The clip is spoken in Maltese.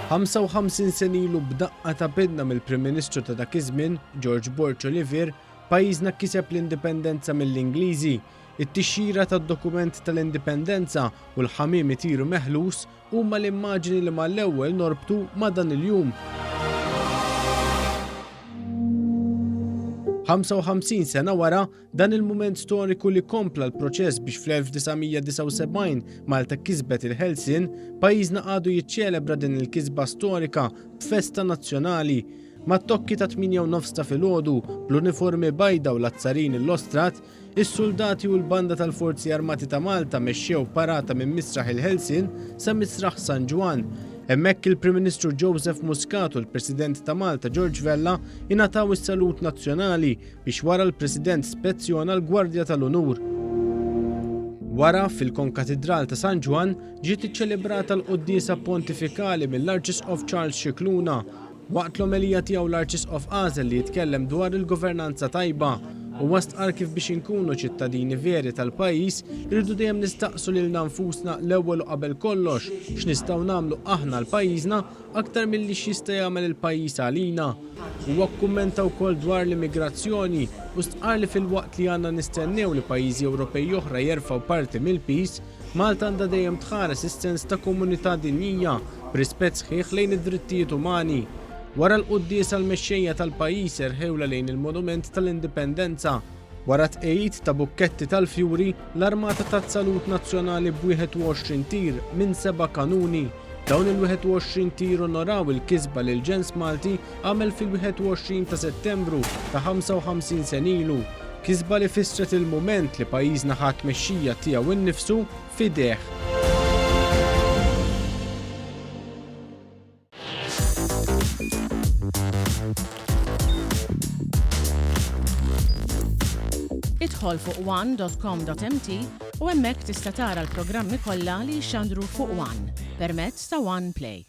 55 sen ilu b'daqqa ta' bidna mill-Prim Ministru ta' dak iż-żmien, George Borch Oliver, pajjiżna kiseb l-indipendenza mill-Ingliżi. It-tixjira tad-dokument tal-indipendenza u l-ħamiem itiru meħlus huma l-immaġni li mal-ewwel norbtu ma' dan il-jum. 55 sena wara dan il-mument storiku li kompla l-proċess biex fl-1979 Malta kisbet il-ħelsien, pajjiżna għadu jiċċelebra din il-kisba storika b'festa nazzjonali. Mat-tokki ta' 8:09 ta' filgħodu bl-uniformi bajda u l-azzarin l-ostrat, is-soldati u l-banda tal-Forzi Armati ta' Malta mexxew parata minn Misraħ il-Ħelsien sa Misraħ San Ġwan. Hemmhekk il-Prim Ministru Joseph Muscat u l-President ta' Malta George Vella ingħataw is-salut nazzjonali biex wara l-President spezzjona l-Gwardja tal-Unur. Wara fil-konkatedral ta' San Ġwan ġiet iċċelebrata l-quddiesa pontifikali mill-Arċisqof Charles Xikluna. Waqt l-omelija tiegħu l-Arċisqof għażel li jitkellem dwar il-governanza tajba u wastqar kif biex inkunu ċittadini veri tal-pajjiż irridu dejjem nistaqsu lilna nfusna l-ewwel u qabel kollox x'nistgħu nagħmlu aħna l-pajjiżna aktar milli x'jista' jagħmel il-pajjiż għalina. Huwa kkummenta wkoll dwar l-immigrazzjoni u stqar li fil-waqt li għandna nistennew li pajjiżi Ewropej oħra jerfgħu parti mill-peace, Malta għandha dejjem tħares is-sens ta' komunità dinjija b'rispett sħiħ lejn id-drittijiet umani. Wara l-quddiesa l-mexxejja tal-pajjiż erħewla lejn il-Monument tal-Indipendenza. Wara tqejjid ta' bukketti tal-fjuri, l-Armata tat-Salut Nazzjonali b'21 tir minn 7 kanuni. Dawn il-21 tir onoraw il-kisba lil ġens Malti għamel fil-21 ta' Settembru ta' 55 sen ilu. Kisba li fissret il-mument li pajjiżna ħadd mexxija tiegħu innifsu f'idejh. Idħol fuq one.com.mt u hemmhekk tista' tara l-programmi kollha li jxandru fuq One permezz ta' One Play.